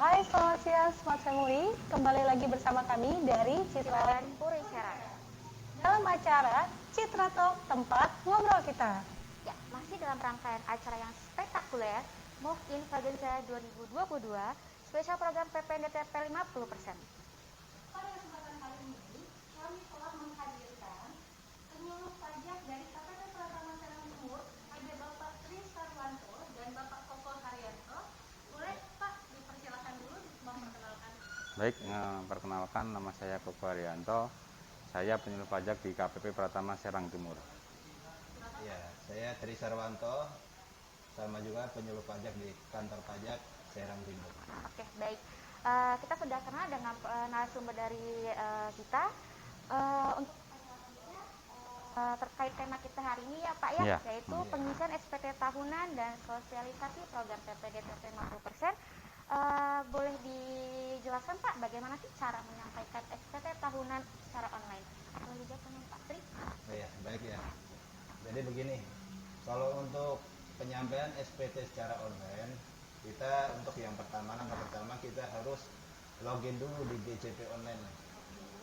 Hai, selamat siang Smart Family. Kembali lagi bersama kami dari Citra dan Puricara. dalam acara Citra Talk, tempat ngobrol kita. Ya, masih dalam rangkaian acara yang spektakuler Move in Vagenza 2022, spesial program PPNDTP 50%. Pada kesempatan kali ini, kami telah menghadirkan penyuluh pajak dari KPP Pratama Serang Timur, ada Bapak Tri Sarwanto dan Bapak Koko Haryanto. Boleh Pak dipersilakan dulu memperkenalkan. Baik, perkenalkan nama saya Koko Haryanto. Saya penyuluh pajak di KPP Pratama Serang Timur. Ya, saya Tri Sarwanto, sama juga penyuluh pajak di kantor pajak Serang Timur. Oke, baik. Kita sudah kenal dengan narasumber dari kita. Untuk terkait tema kita hari ini ya Pak ya, Ya. yaitu pengisian SPT tahunan dan sosialisasi program PPDTP 50%. Boleh dijelaskan Pak, bagaimana sih cara menyampaikan SPT tahunan secara online? Boleh dijelaskan Pak Tri? Oh ya, baik ya. Jadi begini, kalau untuk penyampaian SPT secara online, kita untuk yang pertama, langkah pertama kita harus login dulu di DJP online.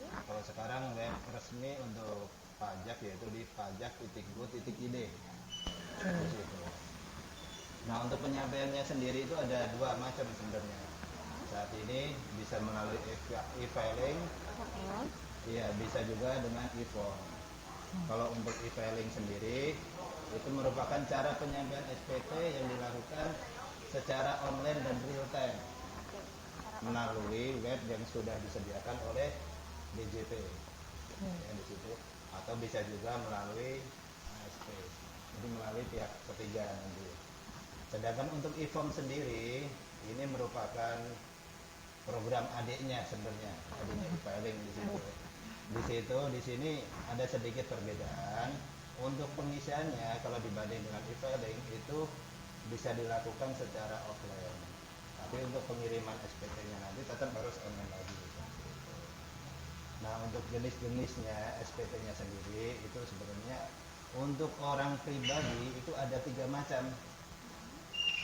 Nah, kalau sekarang web resmi untuk pajak yaitu di pajak.go.id. Di situ. Nah, untuk penyampaiannya sendiri itu ada dua macam sebenarnya. Saat ini bisa melalui e-filing, iya bisa juga dengan e-form. Kalau untuk e-filing sendiri itu merupakan cara penyampaian SPT yang dilakukan secara online dan real time melalui web yang sudah disediakan oleh DJP ya, di situ, atau bisa juga melalui ASP, jadi melalui pihak ketiga nanti. Sedangkan untuk e-form sendiri ini merupakan program adiknya sebenarnya, adiknya e-filing di situ. Di sini ada sedikit perbedaan. Untuk pengisiannya kalau dibanding dengan e-filing itu bisa dilakukan secara offline. Tapi untuk pengiriman SPT-nya nanti tetap harus online lagi. Nah, untuk jenis-jenisnya SPT-nya sendiri itu sebenarnya untuk orang pribadi itu ada 3 macam.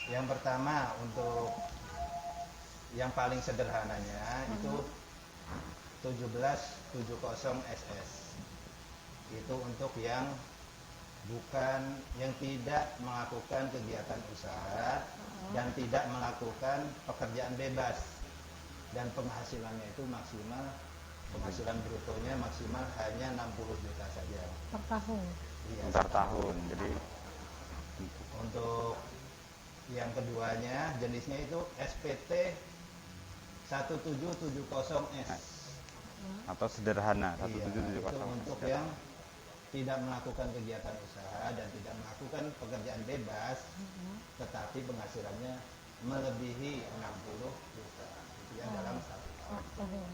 Yang pertama untuk yang paling sederhananya itu 1770 SS. Itu untuk yang tidak melakukan kegiatan usaha dan tidak melakukan pekerjaan bebas, dan penghasilannya itu penghasilan brutonya maksimal hanya 60 juta saja Per tahun. iya, Antar tahun. Jadi untuk yang keduanya jenisnya itu SPT 1770S. atau sederhana Iya, 1770. itu untuk yang tidak melakukan kegiatan usaha dan tidak melakukan pekerjaan bebas, tetapi penghasilannya melebihi 60 juta. Itu yang dalam satu tahun.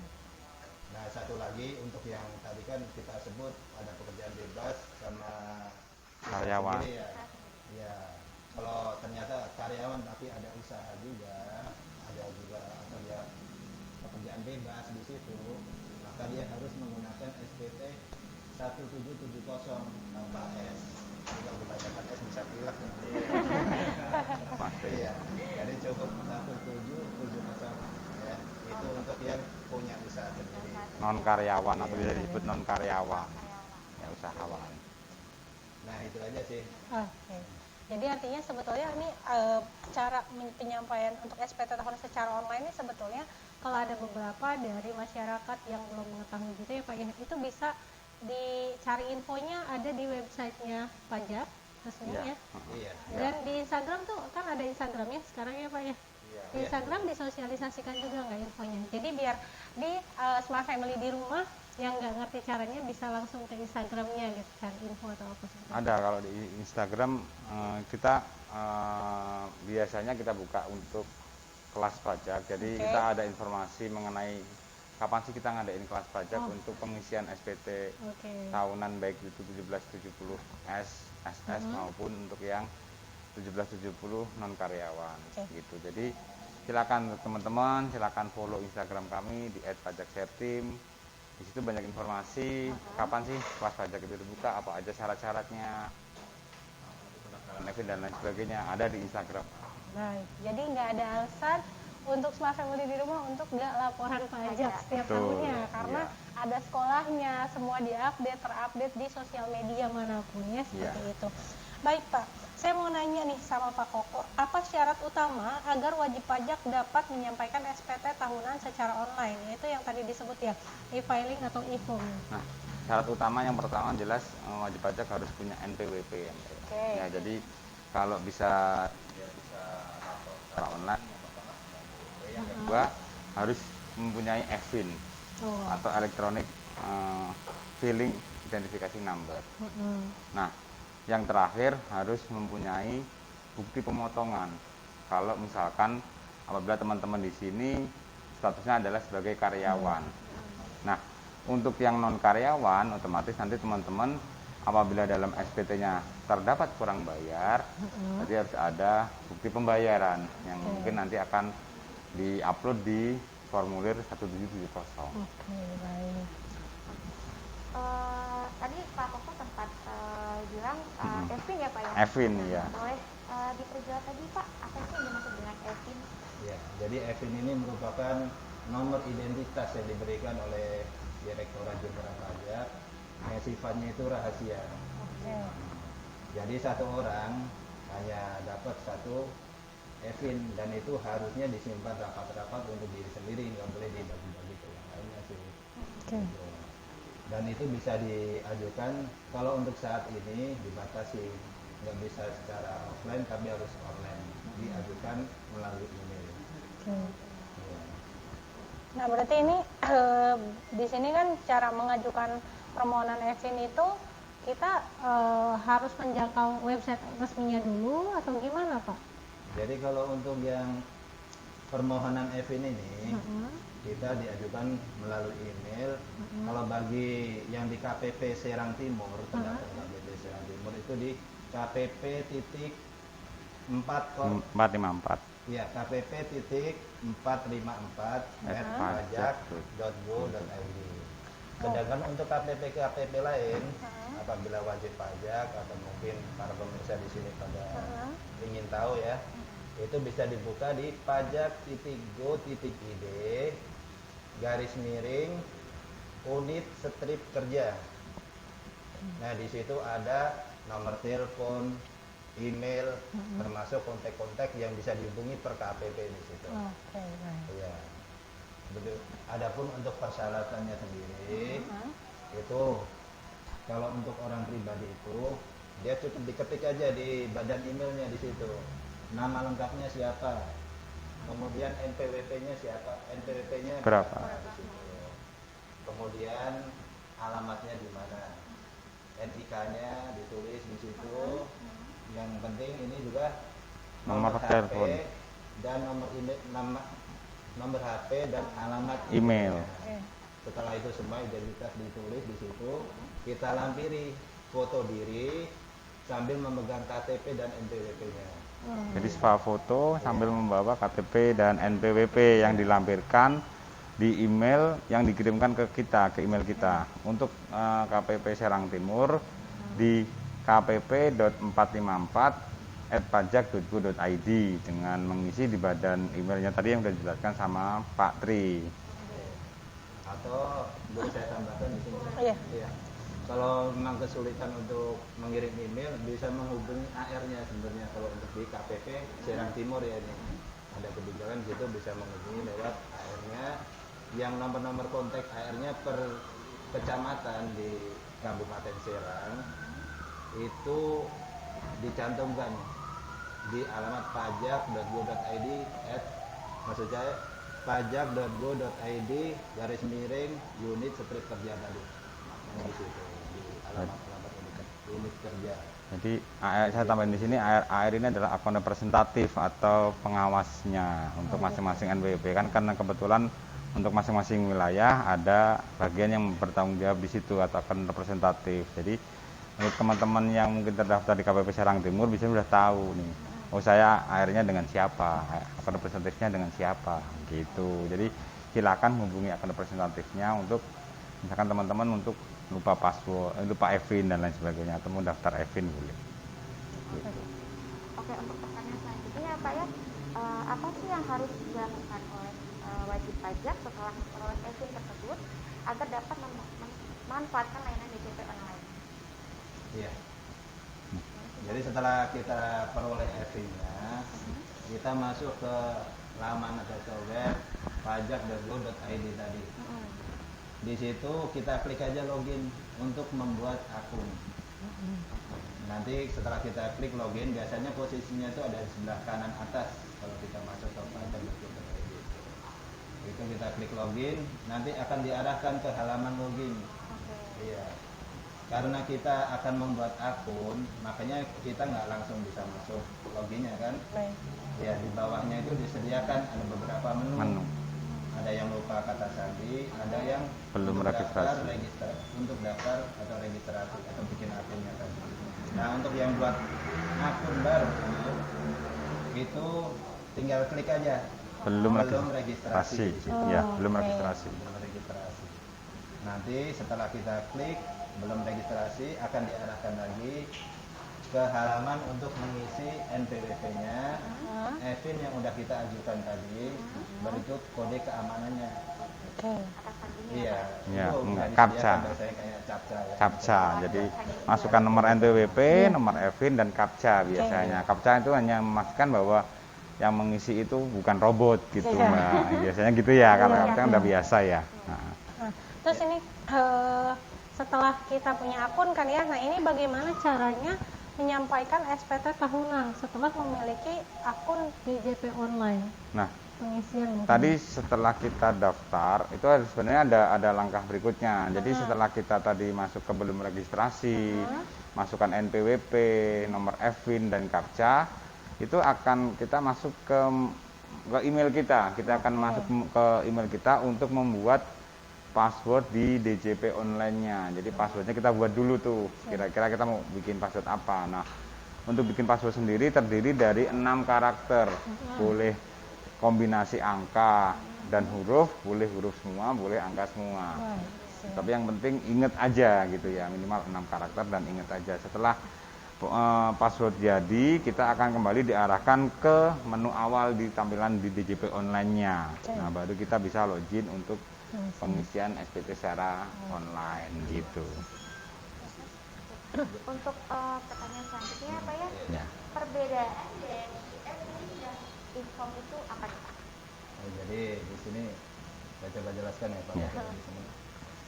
Nah, satu lagi untuk yang tadi kan kita sebut ada pekerjaan bebas sama Karyawan. sendiri ya. Ya, kalau ternyata karyawan tapi ada usaha juga, ada juga atau ya pekerjaan bebas di situ, maka dia harus menggunakan SPT 1770 tanpa S. Kalau kebanyakan S bisa pilek ya. Pasti. Iya, jadi cukup 1770 ya. Itu untuk yang punya usaha sendiri. Non karyawan atau bisa disebut non karyawan. Ya, usahawan. Nah, itu aja sih. Oke. Jadi artinya sebetulnya ini cara penyampaian untuk SPT tahunan secara online ini sebetulnya kalau ada beberapa dari masyarakat yang belum mengetahui gitu ya Pak ya, itu bisa dicari infonya ada di websitenya pajak resmi ya. Iya. Dan di Instagram tuh kan ada Instagramnya sekarang ya Pak ya. Di Instagram disosialisasikan juga nggak infonya. Jadi biar di Smart Family di rumah yang nggak ngerti caranya bisa langsung ke Instagramnya gitu kan, info atau apa sih? Ada kalau di Instagram kita biasanya kita buka untuk kelas pajak. Jadi Oke. kita ada informasi mengenai kapan sih kita ngadain kelas pajak untuk pengisian SPT tahunan, baik itu 1770S, SS maupun untuk yang 1770 non karyawan gitu. Jadi silakan teman-teman, silakan follow Instagram kami di @pajaksertim. Di situ banyak informasi kapan sih kelas pajak itu dibuka, apa aja syarat-syaratnya, dan lain sebagainya ada di Instagram. Baik, jadi nggak ada alasan untuk Smart Family di rumah untuk nggak laporan pajak setiap Betul, tahunnya, karena iya. ada sekolahnya, semua diupdate, terupdate di sosial media manapun ya, seperti Iya. itu. Baik Pak, saya mau nanya nih sama Pak Koko, apa syarat utama agar wajib pajak dapat menyampaikan SPT tahunan secara online? Yaitu yang tadi disebut ya, e-filing atau e-form. Nah, syarat utama yang pertama jelas wajib pajak harus punya NPWP ya, Mbak. Oke. Ya, jadi kalau bisa lapor secara online, yang pertama punya NPWP, yang kedua harus mempunyai EFIN Oh. atau Electronic Filing Identification Number. Nah, yang terakhir harus mempunyai bukti pemotongan. Kalau misalkan apabila teman-teman di sini statusnya adalah sebagai karyawan. Nah, untuk yang non karyawan otomatis nanti teman-teman apabila dalam SPT-nya terdapat kurang bayar, jadi harus ada bukti pembayaran yang mungkin nanti akan di-upload di formulir 1770. Oke, baik. Tadi Pak Koko sempat bilang EFIN ya Pak ya? EFIN, ya. Boleh diperjelas lagi Pak, apa sih yang dimaksud dengan EFIN? Ya, jadi EFIN ini merupakan nomor identitas yang diberikan oleh Direktorat Jenderal Pajak yang sifatnya itu rahasia. Oke. Jadi satu orang hanya dapat satu EFIN dan itu harusnya disimpan rapat-rapat untuk diri sendiri, nggak boleh dibagi-bagi ke yang lainnya sih. Oke. Dan itu bisa diajukan kalau untuk saat ini dibatasi, nggak bisa secara offline tapi harus online, diajukan melalui email. Oke. Ya. Nah, berarti ini di sini kan cara mengajukan permohonan EFIN itu kita harus menjangkau website resminya dulu atau gimana Pak? Jadi kalau untuk yang permohonan EFIN ini kita diajukan melalui email. Kalau bagi yang di KPP Serang Timur, terdaftar KPP Serang Timur itu di KPP.454. Ya, KPP.454@pajak.go.id. Sedangkan untuk KPP lain, apabila wajib pajak atau mungkin para pemirsa di sini pada ingin tahu ya, itu bisa dibuka di pajak.go.id garis miring unit strip kerja. Nah, di situ ada nomor telepon, email, termasuk kontak-kontak yang bisa dihubungi per KPP di situ. Oke, baik. Ya. Betul. Adapun untuk persyaratannya sendiri itu kalau untuk orang pribadi itu dia cukup diketik aja di badan emailnya di situ. Nama lengkapnya siapa? Kemudian NPWP-nya siapa? NPWP-nya Berapa? di situ. Kemudian alamatnya di mana? NIK-nya ditulis di situ. Yang penting ini juga Nomor HP telepon dan nomor email, nomor HP dan alamat email. Setelah itu semua identitas ditulis di situ, kita lampiri foto diri sambil memegang KTP dan NPWP-nya. Jadi swafoto sambil membawa KTP dan NPWP yang dilampirkan di email yang dikirimkan ke kita, ke email kita. Untuk KPP Serang Timur di kpp.454@pajak.go.id dengan mengisi di badan emailnya tadi yang sudah dijelaskan sama Pak Tri. Atau boleh saya tambahkan di sini? Iya. Iya. Kalau memang kesulitan untuk mengirim email, bisa menghubungi AR-nya sebenarnya. Kalau untuk di KPP Serang Timur ya ini ada kebijakan situ bisa menghubungi lewat AR-nya. Yang nomor-nomor kontak AR-nya per kecamatan di Kabupaten Serang itu dicantumkan di alamat pajak.go.id maksud saya pajak.go.id garis miring unit strip kerja tadi di situ di alamat unit kerja. Jadi saya tambahin di sini AR ini adalah akun representatif atau pengawasnya untuk masing-masing NPWP kan, karena kebetulan untuk masing-masing wilayah ada bagian yang bertanggung jawab di situ atau akun representatif. Jadi untuk teman-teman yang mungkin terdaftar di KPP Serang Timur bisa sudah tahu nih, oh saya AR-nya dengan siapa, akun representatifnya dengan siapa gitu. Jadi silakan hubungi akun representatifnya untuk misalkan teman-teman untuk lupa password, lupa EFIN dan lain sebagainya, atau mau daftar EFIN boleh. Oke, untuk pertanyaan selanjutnya Pak ya, apa sih yang harus dilakukan oleh wajib pajak setelah memperoleh e-fin tersebut agar dapat memanfaatkan layanan DJP online? Iya. Jadi setelah kita peroleh e-finnya, kita masuk ke laman atau web pajak.go.id tadi. Di situ kita klik aja login untuk membuat akun. Nanti setelah kita klik login, biasanya posisinya itu ada di sebelah kanan atas kalau kita masuk ke pajak.go.id. Itu kita klik login, nanti akan diarahkan ke halaman login. Iya. Karena kita akan membuat akun, makanya kita nggak langsung bisa masuk loginnya kan? Baik. Ya, di bawahnya itu disediakan ada beberapa menu. Ada yang lupa kata sandi, ada yang Belum untuk registrasi. untuk daftar atau registrasi atau bikin akunnya tadi. Nah, untuk yang buat akun baru itu tinggal klik aja. Belum registrasi. Ya, Oh, belum oke. registrasi. Belum registrasi. Nanti setelah kita klik belum registrasi akan diarahkan lagi ke halaman untuk mengisi NPWP-nya, e-fin yang udah kita ajukan tadi, berikut kode keamanannya. Oke. Atas sandinya Iya, Ya, itu enggak, nggak captcha. disediakan biasanya kayak captcha ya. Captcha. Jadi masukkan nomor NPWP, nomor e-fin dan captcha biasanya. Captcha itu hanya memastikan bahwa yang mengisi itu bukan robot gitu, Iya. Mbak. Biasanya gitu ya, kalau Iya. captcha udah biasa ya. Nah, Nah, terus ini setelah kita punya akun kan ya, nah ini bagaimana caranya menyampaikan SPT tahunan setelah memiliki akun DJP online nah, pengisian mungkin. tadi setelah kita daftar itu sebenarnya ada langkah berikutnya. Jadi setelah kita tadi masuk ke belum registrasi, masukkan NPWP, nomor e-fin dan captcha, itu akan kita masuk ke email kita. Kita akan masuk ke email kita untuk membuat password di DJP online-nya. Jadi passwordnya kita buat dulu tuh. Kira-kira kita mau bikin password apa. Nah, untuk bikin password sendiri terdiri dari 6 karakter. Boleh kombinasi angka dan huruf, boleh huruf semua, boleh angka semua. Baik, siap. Tapi yang penting ingat aja gitu ya, minimal 6 karakter dan ingat aja. Setelah password jadi, kita akan kembali diarahkan ke menu awal di tampilan di DJP online-nya. Nah, baru kita bisa login untuk pengisian SPT secara online gitu. Untuk pertanyaan selanjutnya Pak ya, Ya. perbedaan dari e-fin dan e-form itu apa nih Pak? Jadi di sini saya coba jelaskan ya Pak. Ya. Di sini.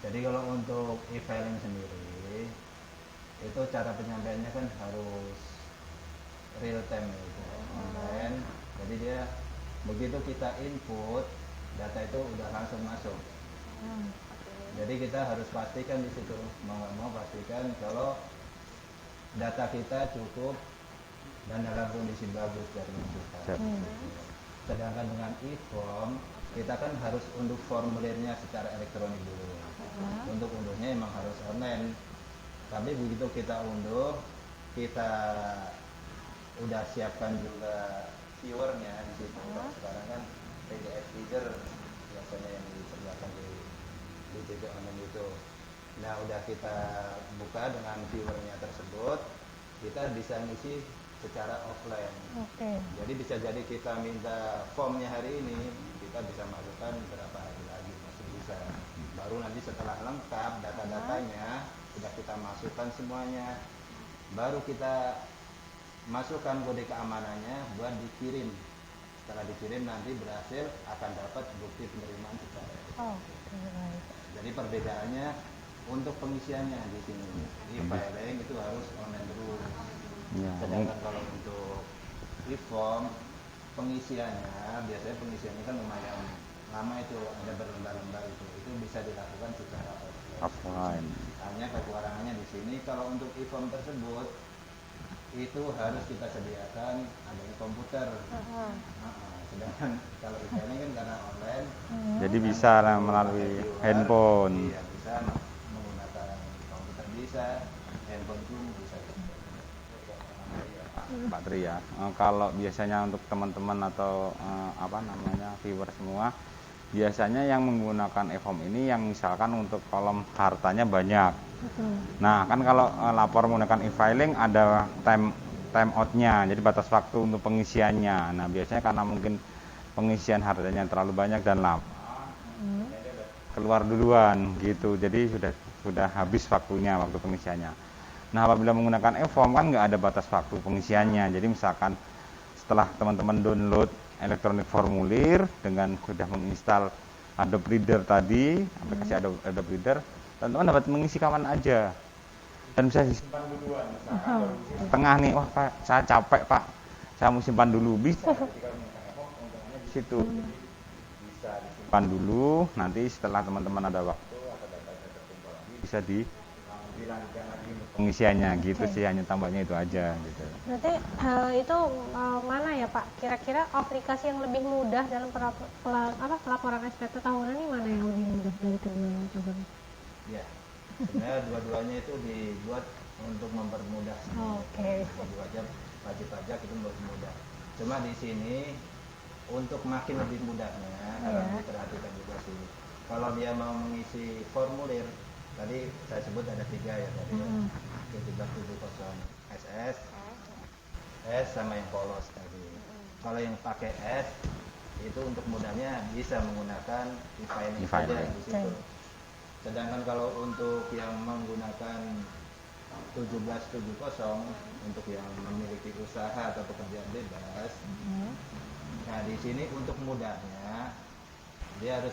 Jadi kalau untuk e-filing sendiri itu cara penyampaiannya kan harus real time gitu, online. Jadi dia begitu kita input data itu udah langsung masuk. Jadi kita harus pastikan di situ, mau nggak mau pastikan kalau data kita cukup dan dalam kondisi bagus dari kita. Sedangkan dengan e-form kita kan harus unduh formulirnya secara elektronik dulu. Untuk unduhnya emang harus online. Tapi begitu kita unduh, kita udah siapkan juga viewernya di situ. Sekarang kan PDF reader biasanya yang disediakan di DJP online itu. Nah, udah kita buka dengan viewernya tersebut, kita bisa ngisi secara offline. Oke. Jadi bisa jadi kita minta formnya hari ini, kita bisa masukkan berapa hari lagi masih bisa. Baru nanti setelah lengkap data-datanya sudah kita masukkan semuanya, baru kita masukkan kode keamanannya buat dikirim. Setelah dikirim nanti berhasil akan dapat bukti penerimaan secara Oh, oke, baik. Jadi perbedaannya untuk pengisiannya di sini e-filing itu harus online dulu. Ya. Sedangkan kalau untuk e-form pengisiannya biasanya pengisiannya kan lumayan lama, itu ada berlembar-lembar itu bisa dilakukan secara Offline. hanya kekurangannya di sini kalau untuk e-form tersebut itu harus kita sediakan adanya komputer. Sedangkan kalau e-filing kan karena online, Jadi bisa lah melalui handphone. iya bisa menggunakan komputer, bisa handphone pun bisa. Pak Tri ya. Kalau biasanya untuk teman-teman atau viewer semua, biasanya yang menggunakan e-form ini yang misalkan untuk kolom hartanya banyak. Nah, kan kalau lapor menggunakan e-filing ada time time outnya, jadi batas waktu untuk pengisiannya. Nah biasanya karena mungkin pengisian hartanya terlalu banyak dan lama, keluar duluan gitu, jadi sudah habis waktunya, waktu pengisiannya. Nah apabila menggunakan e-form kan nggak ada batas waktu pengisiannya, jadi misalkan setelah teman-teman download elektronik formulir dengan sudah menginstal Adobe Reader tadi, aplikasi Adobe Reader, teman-teman dapat mengisi kapan aja dan bisa disimpan duluan. Misalkan tengah nih, wah Pak, saya capek Pak, saya mau simpan dulu, bisa. Jadi kalau menggunakan e-form, keuntungannya di situ. Bisa disimpan dulu, nanti setelah teman-teman ada waktu atau data terkumpul lagi, bisa dilanjutkan lagi untuk pengisiannya gitu sih, hanya tambahnya itu aja gitu. Berarti itu mana ya Pak? Kira-kira aplikasi yang lebih mudah dalam pelaporan SPT tahunan ini mana yang lebih mudah dari keduanya coba? Ya, sebenarnya dua-duanya itu dibuat untuk mempermudah. Oke. Wajib pajak itu mempermudah. Cuma di sini untuk makin lebih mudahnya, harus diperhatikan juga sih. Kalau dia mau mengisi formulir, tadi saya sebut ada 3 ya tadi, 1770 SS, S sama yang polos tadi. Kalau yang pakai S itu untuk mudahnya bisa menggunakan e-filing saja di situ. Sedangkan kalau untuk yang menggunakan 1770 untuk yang memiliki usaha atau pekerjaan bebas, nah di sini untuk mudahnya dia harus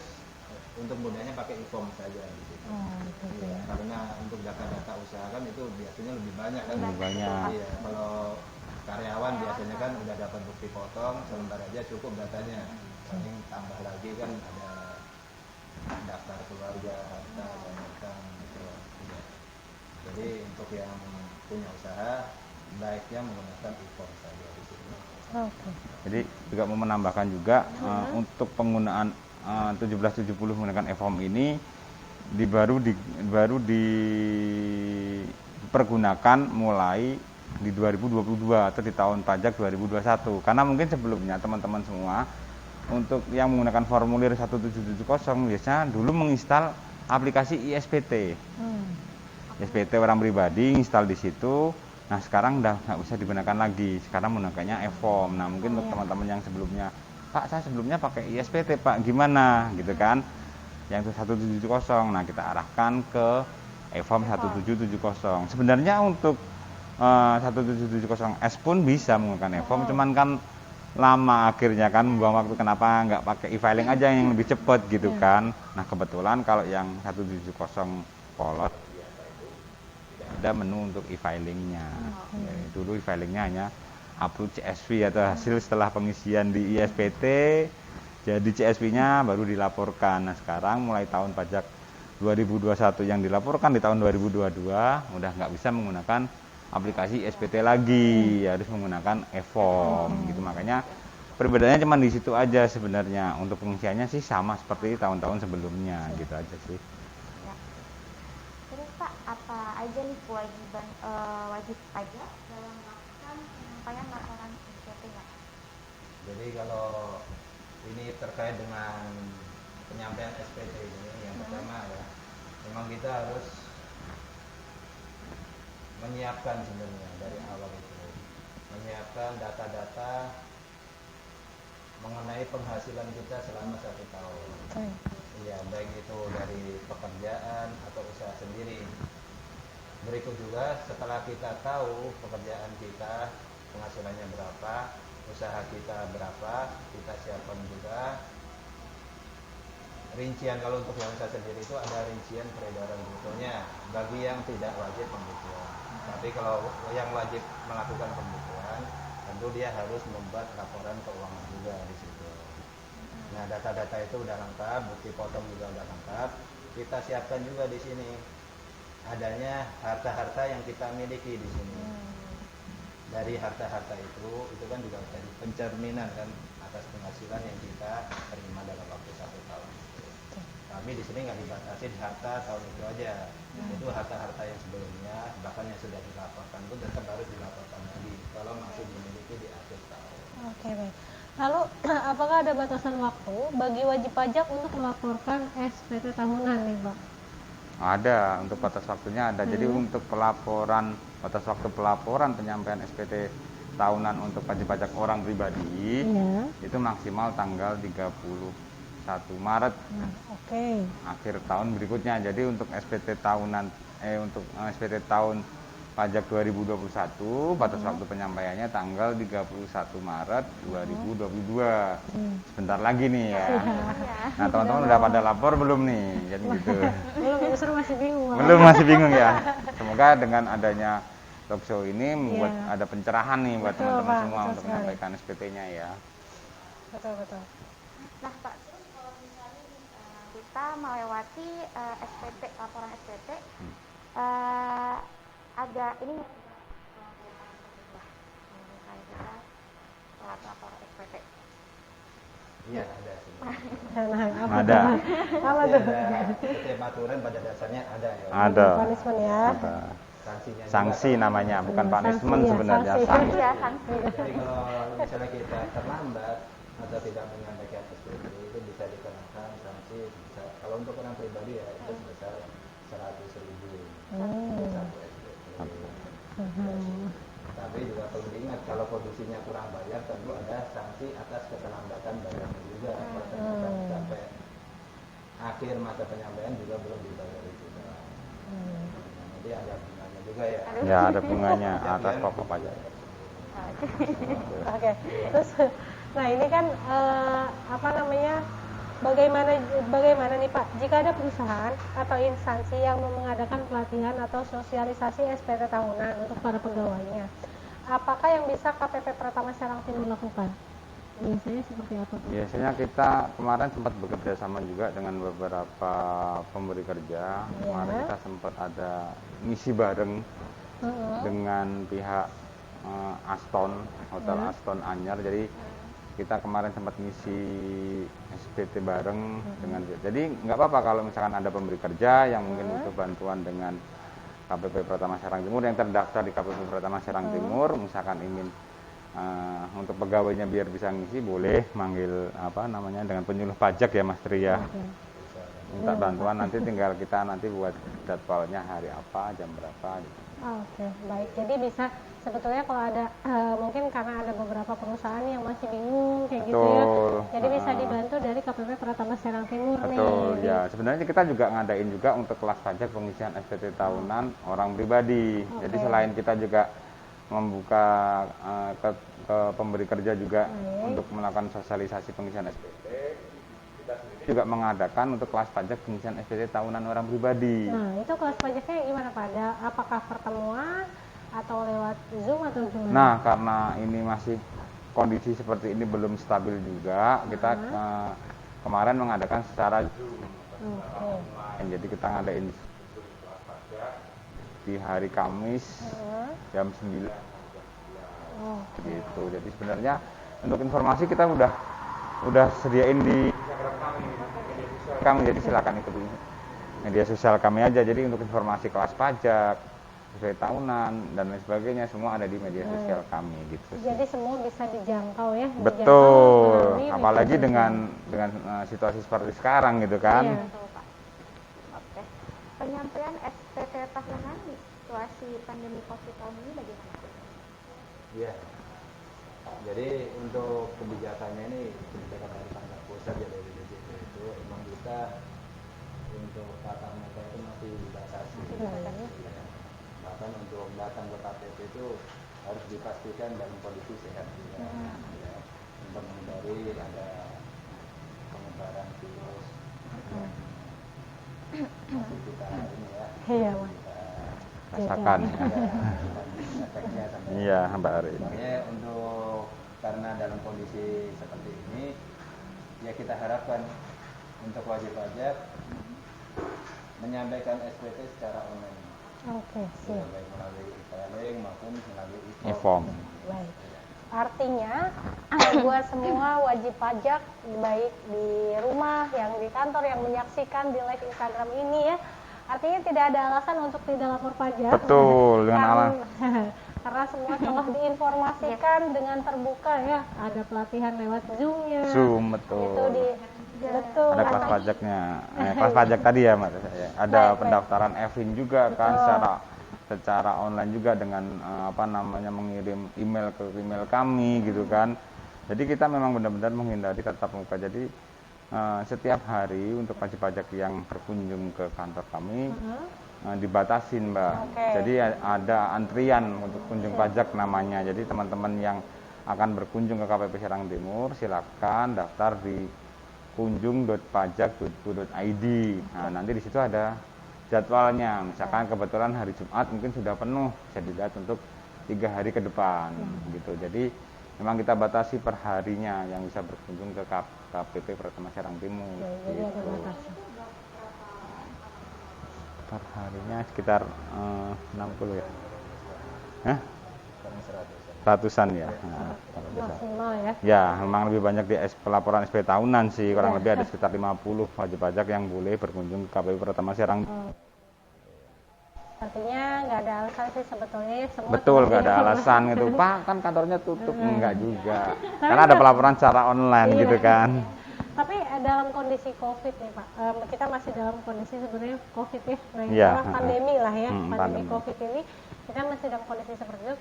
pakai e-form saja di situ. Ya, karena untuk data-data usaha kan itu biasanya lebih banyak kan. Lebih banyak. Iya, kalau karyawan biasanya kan udah dapat bukti potong, sebentar aja cukup datanya. Paling tambah lagi kan ada daftar keluarga, harta dan utang gitu. Ya. Jadi untuk yang punya usaha baiknya menggunakan e-form saja di sini. Jadi juga mau menambahkan juga untuk penggunaan 1770 menggunakan e-form ini baru dipergunakan mulai di 2022 atau di tahun pajak 2021. Karena mungkin sebelumnya teman-teman semua untuk yang menggunakan formulir 1770 biasanya dulu menginstal aplikasi ISPT. ISPT orang pribadi install di situ. Nah sekarang udah nggak usah digunakan lagi, sekarang menggunakannya e-form. Nah mungkin untuk teman-teman yang sebelumnya, Pak saya sebelumnya pakai ISPT Pak, gimana gitu kan, yang itu 1770, nah kita arahkan ke e-form 1770. Sebenarnya untuk 1770S pun bisa menggunakan e-form, cuman kan lama akhirnya kan membuang waktu, kenapa nggak pakai e-filing aja yang lebih cepat gitu kan. Nah kebetulan kalau yang 1770 polos ada menu untuk e-filingnya. Ya, dulu e-filingnya hanya upload CSV atau hasil setelah pengisian di ISPT, jadi CSV-nya baru dilaporkan. Nah sekarang mulai tahun pajak 2021 yang dilaporkan di tahun 2022 udah nggak bisa menggunakan aplikasi ISPT lagi, harus menggunakan e-form gitu. Makanya perbedaannya cuma di situ aja sebenarnya. Untuk pengisiannya sih sama seperti tahun-tahun sebelumnya gitu aja sih. Terus Pak, apa aja nih kewajiban wajib pajak dalam melakukan penyampaian laporan SPT ya? Jadi kalau ini terkait dengan penyampaian SPT ini, yang pertama ya, memang kita harus menyiapkan sebenarnya dari awal itu, menyiapkan data-data mengenai penghasilan kita selama 1 tahun. Iya, baik itu dari pekerjaan atau usaha sendiri. Berikut juga setelah kita tahu pekerjaan kita penghasilannya berapa, usaha kita berapa, kita siapkan juga rincian. Kalau untuk yang usaha sendiri itu ada rincian peredaran brutonya bagi yang tidak wajib pembukuan. Tapi kalau yang wajib melakukan pembukuan, tentu dia harus membuat laporan keuangan juga di situ. Nah, data-data itu udah lengkap, bukti potong juga udah lengkap. Kita siapkan juga di sini adanya harta-harta yang kita miliki di sini. Dari harta-harta itu kan juga dari pencerminan kan atas penghasilan yang kita terima dalam waktu 1 tahun. Kami di sini nggak dibatasi harta tahun itu aja. Itu harta-harta yang sebelumnya, bahkan yang sudah dilaporkan pun tetap harus dilaporkan lagi kalau masih dimiliki di akhir tahun. Oke, baik. Lalu apakah ada batasan waktu bagi wajib pajak untuk melaporkan SPT tahunan nih Pak? Ada, untuk batas waktunya ada. Jadi untuk pelaporan, batas waktu pelaporan penyampaian SPT tahunan untuk wajib pajak orang pribadi Iya. itu maksimal tanggal 31 Maret Nah, oke. akhir tahun berikutnya. Jadi untuk SPT tahunan untuk SPT tahun pajak 2021 batas waktu penyampaiannya tanggal 31 Maret 2022. Sebentar lagi nih ya. Nah, teman-teman udah pada lapor belum nih? Jadi gitu. Belum, justru masih bingung. Belum, masih bingung ya. Semoga dengan adanya talk show ini membuat Iya. ada pencerahan nih buat Betul, teman-teman Pak, semua betul untuk sekali. menyampaikan SPT-nya ya. Betul, betul. Nah Pak, terus kalau misalnya nih, kita melewati SPT, laporan SPT, ada ini nggak sih, Pak, misalnya kita telat lapor SPT? Iya, ada sebenarnya. Nah, apa Ada. tuh? Apa Iya, tuh? ada setiap aturan pada dasarnya ada ya. Ada. Punishment ya. Ada. Sanksinya juga. Sanksi namanya, bukan Sanksi, punishment ya, sebenarnya. sanksi. Sanksi. Ya, sanksi. Jadi kalau misalnya kita terlambat atau tidak menyampaikan SPT itu bisa dikenakan sanksi bisa, kalau untuk orang pribadi ya itu sebesar 100.000 satu SPT. Tapi juga perlu diingat kalau kondisinya kurang bayar tentu ada sanksi atas keterlambatan bayarnya juga. Kalau ternyata sampai akhir masa penyampaian juga belum dibayar juga. Nanti ada bunganya juga ya. Ya, ada bunganya atas pokok pajak. Oke. Terus, nah ini kan apa namanya? Bagaimana nih Pak? Jika ada perusahaan atau instansi yang mengadakan pelatihan atau sosialisasi SPT tahunan untuk para pegawainya, apakah yang bisa KPP Pratama Serang Timur lakukan? Biasanya seperti apa Pak? Biasanya kita kemarin sempat bekerja sama juga dengan beberapa pemberi kerja. Kemarin kita sempat ada misi bareng dengan pihak Aston, Hotel Aston Anyar. Jadi kita kemarin sempat ngisi SPT bareng dengan, jadi nggak apa-apa kalau misalkan ada pemberi kerja yang mungkin butuh bantuan dengan KPP Pratama Serang Timur yang terdaftar di KPP Pratama Serang Timur, misalkan ingin untuk pegawainya biar bisa ngisi, boleh manggil apa namanya dengan penyuluh pajak ya Mas Tri ya. Minta bantuan, nanti tinggal kita nanti buat jadwalnya hari apa, jam berapa gitu. Oke, baik. Jadi bisa sebetulnya kalau ada mungkin karena ada beberapa perusahaan yang masih bingung kayak gitu ya. Betul. Jadi bisa dibantu dari KPP Pratama Serang Timur Betul nih. ya. Sebenarnya kita juga ngadain juga untuk kelas pajak pengisian SPT tahunan orang pribadi. Jadi selain kita juga membuka ke pemberi kerja juga untuk melakukan sosialisasi pengisian SPT, kita sendiri juga mengadakan untuk kelas pajak pengisian SPT tahunan orang pribadi. Nah, itu kelas pajaknya gimana Pak? Apakah pertemuan atau lewat Zoom atau gimana? Nah, karena ini masih kondisi seperti ini belum stabil juga, kita kemarin mengadakan secara Zoom. Jadi kita ngadain kelas pajak di hari Kamis jam 9. Gitu. Jadi sebenarnya untuk informasi kita udah sediain di Instagram kami, jadi silakan ikuti media sosial kami aja. Jadi untuk informasi kelas pajak, SPT tahunan dan lain sebagainya semua ada di media sosial kami gitu. Jadi semua bisa dijangkau ya. Betul, dijangkau, apalagi melalui dengan situasi seperti sekarang gitu kan. Iya. Betul, Pak. Oke. Penyampaian SPT tahunan di situasi pandemi COVID tahun ini bagaimana? Iya. Jadi untuk kebijakannya ini kebijakan dari kantor pusat ya dari DJP itu emang kita untuk tatap muka itu masih dibatasi. Bahkan untuk datang ke KPP itu harus dipastikan dalam kondisi sehat juga. Ya, untuk menghindari ada penyebaran virus. Masih kita ini ya. Iya, Mas. Rasakan ya. Efeknya sampai Iya, Mbak Ari. sebenarnya untuk karena dalam kondisi seperti ini ya kita harapkan untuk wajib pajak menyampaikan SPT secara online. Oke, siap. Baik melalui e-filing maupun melalui E-form. Baik. Artinya buat semua wajib pajak baik di rumah, yang di kantor, yang menyaksikan di live Instagram ini ya, artinya tidak ada alasan untuk tidak lapor pajak. Betul, dengan karena semua telah diinformasikan dengan terbuka ya. Ada pelatihan lewat Zoom-nya. Zoom, betul. Itu betul. Ada kelas pajaknya, kelas pajak tadi ya Mas. Ada pendaftaran Evin juga kan secara secara online juga dengan mengirim email ke email kami gitu kan. Jadi kita memang benar-benar menghindari tatap muka. Jadi setiap hari untuk wajib pajak yang berkunjung ke kantor kami dibatasin, Mbak. Jadi ada antrian untuk kunjung pajak namanya. Jadi teman-teman yang akan berkunjung ke KPP Serang Timur silakan daftar di kunjung.pajak.go.id. Nah, nanti di situ ada jadwalnya. Misalkan kebetulan hari Jumat mungkin sudah penuh, bisa dilihat untuk 3 hari ke depan gitu. Jadi memang kita batasi per harinya yang bisa berkunjung ke KPP Pratama Serang Timur. Jadi ada batasnya. Per harinya sekitar 60 ya. Hah? Ratusan ya. Nah, Maksimal ya. ya, memang lebih banyak di pelaporan SP tahunan sih, kurang lebih ada sekitar 50 wajib pajak yang boleh berkunjung ke KPP Pratama Serang. Artinya nggak ada alasan sih sebetulnya ya, semua. Betul, nggak ada alasan gitu, Pak, kan kantornya tutup. Enggak juga, karena ada pelaporan secara online gitu kan. Tapi dalam kondisi COVID nih Pak, kita masih dalam kondisi sebenarnya COVID ya, Iya, pandemi lah ya, pandemi pandemi. COVID ini kita masih dalam kondisi seperti itu.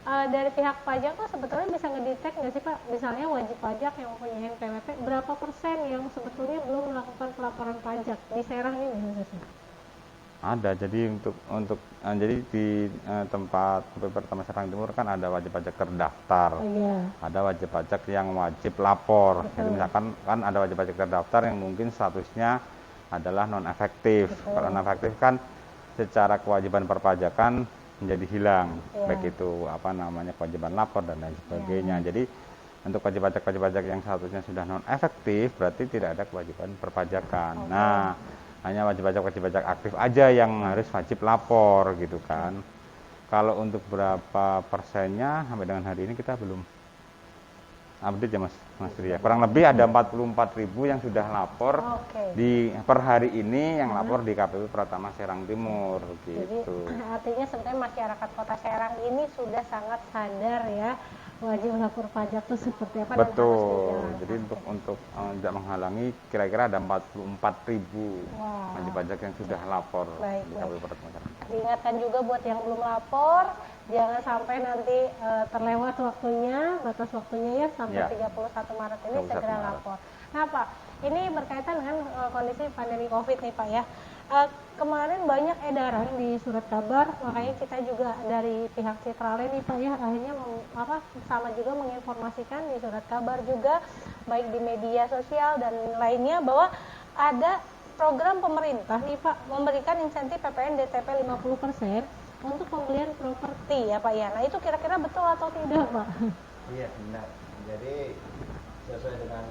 Dari pihak pajak tuh sebetulnya bisa ngedetek nggak sih Pak, misalnya wajib pajak yang punya NPWP berapa persen yang sebetulnya belum melakukan pelaporan pajak di Serang ini khususnya? Ada, jadi jadi di tempat KPP Pratama Serang Timur kan ada wajib pajak terdaftar, ada wajib pajak yang wajib lapor. Jadi misalkan kan ada wajib pajak terdaftar yang mungkin statusnya adalah non efektif. Kalau non efektif kan secara kewajiban perpajakan menjadi hilang, baik itu kewajiban lapor dan lain sebagainya. Jadi untuk wajib pajak yang statusnya sudah non efektif berarti tidak ada kewajiban perpajakan. Nah, hanya wajib pajak aktif aja yang harus wajib lapor gitu kan. Kalau untuk berapa persennya sampai dengan hari ini kita belum update ya Mas Ria. Kurang lebih ada 44.000 yang sudah lapor di per hari ini yang lapor di KPP Pratama Serang Timur gitu. Jadi artinya sebenarnya masyarakat Kota Serang ini sudah sangat sadar ya wajib lapor pajak itu seperti apa. Betul. Jadi untuk tidak menghalangi, kira-kira ada 44.000 wajib pajak yang sudah lapor di KPP Pratama Serang. Diingatkan juga buat yang belum lapor, jangan sampai nanti terlewat waktunya, batas waktunya ya sampai 31 Maret ini segera lapor. Nah Pak, ini berkaitan dengan kondisi pandemi COVID nih Pak ya. Kemarin banyak edaran di surat kabar, makanya kita juga dari pihak Citrale nih Pak ya, akhirnya sama juga menginformasikan di surat kabar juga, baik di media sosial dan lainnya, bahwa ada program pemerintah nih Pak, memberikan insentif PPN DTP 50% untuk pembelian properti ya Pak ya. Nah itu kira-kira betul atau tidak Pak? Iya benar. Jadi sesuai dengan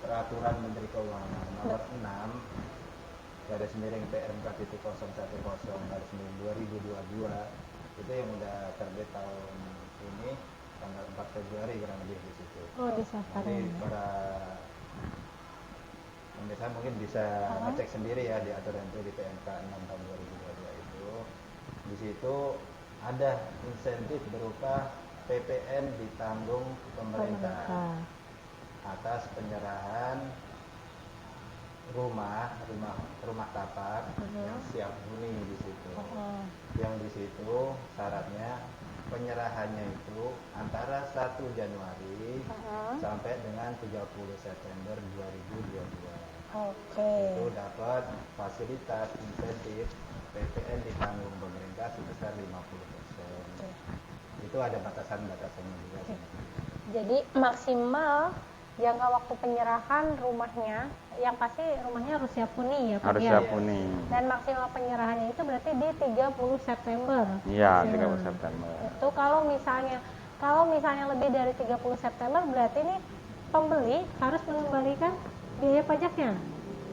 peraturan Menteri Keuangan nomor 6 garis miring PMK 010 garis miring 2022 itu yang udah terbit tahun ini tanggal 4 Februari kurang lebih di situ. Oh disahkan. Jadi para pemirsa mungkin bisa ngecek sendiri ya di aturan itu di PMK 6 tahun 2022 itu. Di situ ada insentif berupa PPN ditanggung pemerintah atas penyerahan rumah tapak yang siap huni di situ. Yang di situ syaratnya penyerahannya itu antara 1 Januari sampai dengan 30 September 2022. Itu dapat fasilitas insentif PPN ditanggung pemerintah sebesar 50%. Itu ada batasan-batasannya juga. Jadi maksimal jangka waktu penyerahan rumahnya, yang pasti rumahnya harus siap huni ya Pak. Harus siap huni. Dan maksimal penyerahannya itu berarti di 30 September. Iya, 30 September. Itu kalau misalnya lebih dari 30 September berarti ini pembeli harus mengembalikan biaya pajaknya.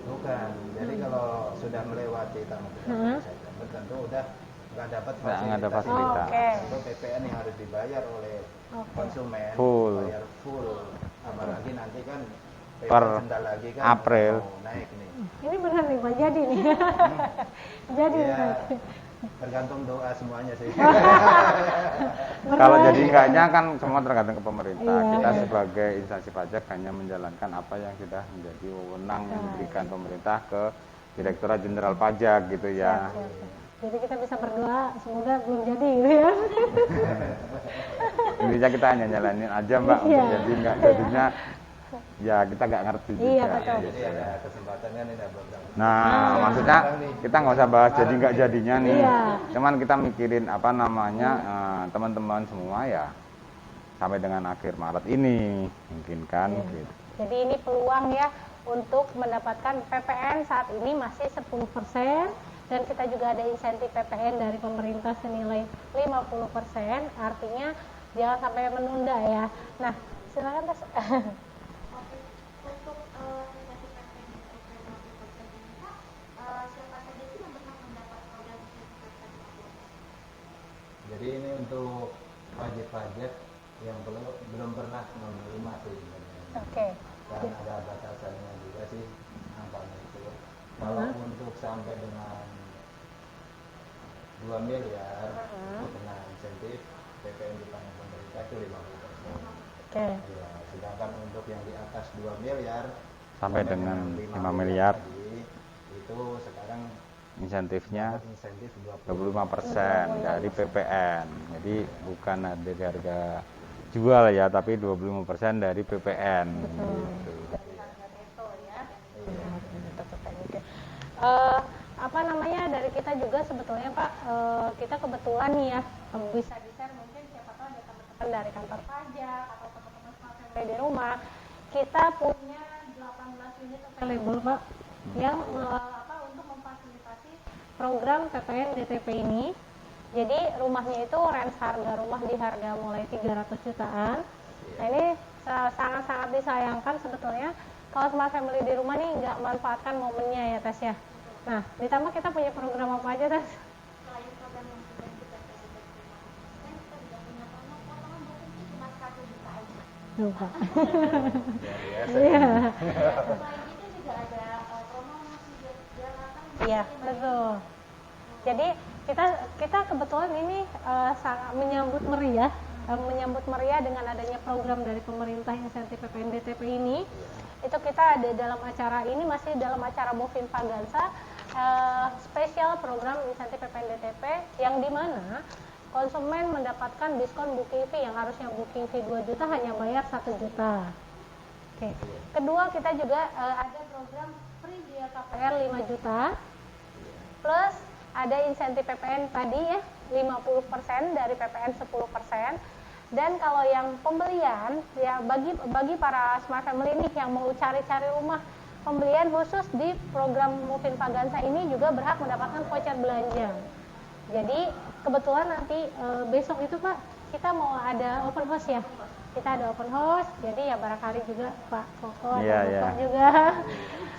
Bukan. Jadi kalau sudah melewati tanggal 30 September tentu udah nggak dapat fasilitas. Itu PPN yang harus dibayar oleh konsumen, bayar full. Apalagi nanti kan per lagi kan April mau naik nih. Ini benar nih Pak, jadi nih. Jadi ya, tergantung doa semuanya sih. Kalau jadi enggaknya kan semua tergantung ke pemerintah. Kita sebagai instansi pajak hanya menjalankan apa yang sudah menjadi wewenang yang diberikan pemerintah ke Direktorat Jenderal Pajak gitu ya. Jadi kita bisa berdoa semoga belum jadi gitu ya. Intinya kita hanya nyalanin aja Mbak, Iya. untuk jadi nggak jadinya ya kita nggak ngerti juga. Iya, betul. gitu Jadi ya. ada kesempatan kan ini ada program. Nah, maksudnya kita nggak usah bahas jadi nggak jadinya nih. Iya. Cuman kita mikirin apa namanya teman-teman semua ya sampai dengan akhir Maret ini mungkin kan. Iya. Gitu. Jadi ini peluang ya untuk mendapatkan PPN saat ini masih 10%, dan kita juga ada insentif PPN dari pemerintah senilai 50%, artinya jangan sampai menunda ya. Nah, silakan Tes. Oke, untuk insentif PPN ini Pak, siapa saja sih yang berhak mendapat program insentif PPN 50%? Jadi ini untuk wajib pajak yang belum pernah menerima sih sebenarnya. Oke. Dan ada batasannya juga sih angkanya itu. Kalau untuk sampai dengan 2 miliar itu kena insentif PPN ditanggung pemerintah itu 50%. Oke. Ya, sedangkan untuk yang di atas 2 miliar Sampai dengan 5 miliar. tadi, itu sekarang Insentifnya dapat insentif 25% dari PPN. Jadi bukan dari harga jual ya, tapi 25% dari PPN. Gitu. Apa namanya, dari kita juga sebetulnya Pak, kita kebetulan nih ya bisa di-share, mungkin siapa tahu ada teman-teman dari kantor pajak atau teman-teman smart family di rumah, kita punya 18 unit available Pak yang untuk memfasilitasi program PPN DTP ini. Jadi rumahnya itu range harga rumah di harga mulai 300 jutaan. Nah ini sangat-sangat disayangkan sebetulnya kalau smart family di rumah nih nggak manfaatkan momennya ya Tes ya. Nah ditambah kita punya program apa aja Tes? Selain program yang sudah kita PPN 50%, kita juga punya promo potongan buku cuma 1 juta aja. Lupa. biasa. Iya. Selain itu juga ada promo masih dilakukan. Iya betul. Jadi kita kebetulan ini sangat menyambut meriah dengan adanya program dari pemerintah insentif PPN DTP ini. Itu kita ada dalam acara ini, masih dalam acara Movin Pagansa, spesial program insentif PPN DTP yang dimana konsumen mendapatkan diskon booking fee yang harusnya booking fee 2 juta hanya bayar 1 juta. Oke. Kedua kita juga ada program free biaya KPR 5 juta plus ada insentif PPN tadi ya 50% dari PPN 10%. Dan kalau yang pembelian ya bagi para smart family ini yang mau cari-cari rumah, pembelian khusus di program Movin Pagansa ini juga berhak mendapatkan voucher belanja. Jadi kebetulan nanti besok itu Pak kita mau ada open house ya. Kita ada open house, jadi ya barangkali juga Pak Koko Iya, atau iya. Bapak juga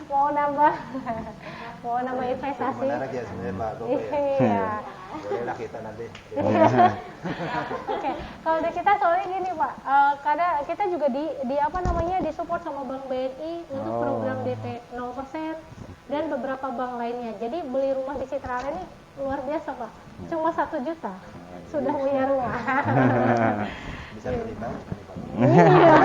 mau nambah investasi. Menarik ya sebenarnya Pak Koko ya. Iya. Bolehlah kita nanti. Oke, kalau dari kita soalnya gini Pak, kadang kita juga di apa namanya disupport sama Bank BNI untuk program DP 0% dan beberapa bank lainnya. Jadi beli rumah di Citra ini luar biasa Pak, cuma 1 juta sudah punya rumah. Bisa beli bank. Iya.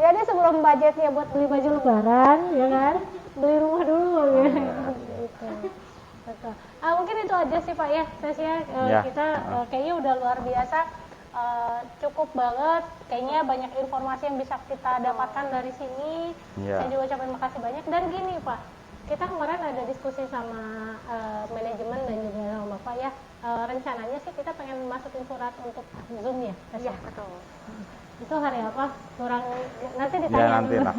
Jadi sebelum budgetnya buat beli baju lebaran, ya kan, beli rumah dulu ya. Gitu. Betul. Mungkin itu aja sih Pak ya, sesinya Ya. kita kayaknya udah luar biasa, cukup banget. Kayaknya banyak informasi yang bisa kita dapatkan dari sini. Ya. Saya juga ucapin makasih banyak. Dan gini Pak, kita kemarin ada diskusi sama manajemen dan juga sama Bapak ya. Rencananya sih kita pengen masukin surat untuk Zoom ya. Tes ya? Iya, betul. Itu hari apa? Kurang nanti Ya ditanya nanti dulu. lah.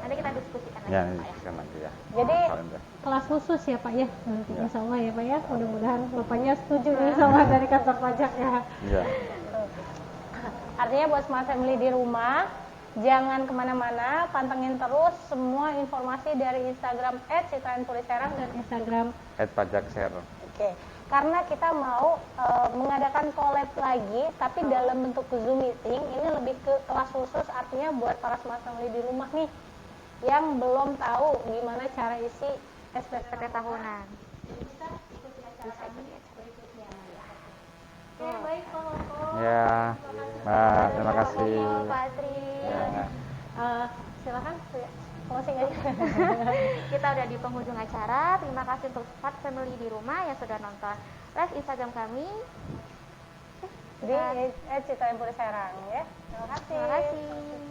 Nanti kita diskusikan lagi Ya, Pak ya. kan nanti ya. Jadi Soalnya deh. kelas khusus ya Pak ya, nanti insya Allah ya Pak ya, mudah-mudahan Bapaknya setuju insya Allah dari kantor pajak ya. Iya. Artinya buat smart family di rumah, jangan kemana-mana, pantengin terus semua informasi dari Instagram @citrainpuliserang dan Instagram. Pajak share. Oke, karena kita mau mengadakan collab lagi, tapi dalam bentuk Zoom meeting. Ini lebih ke kelas khusus, artinya buat para smart family di rumah nih, yang belum tahu gimana cara isi SPT tahunan. Bisa ikuti acara kami berikutnya. Oke, baik Pak Koko. Ya. Mbak, terima kasih. Pak Tri. Ya. Silakan closing aja. Kita udah di penghujung acara. Terima kasih untuk Smart Family di rumah yang sudah nonton live Instagram kami Di @cita Ibu Serang ya. Terima kasih. Terima kasih.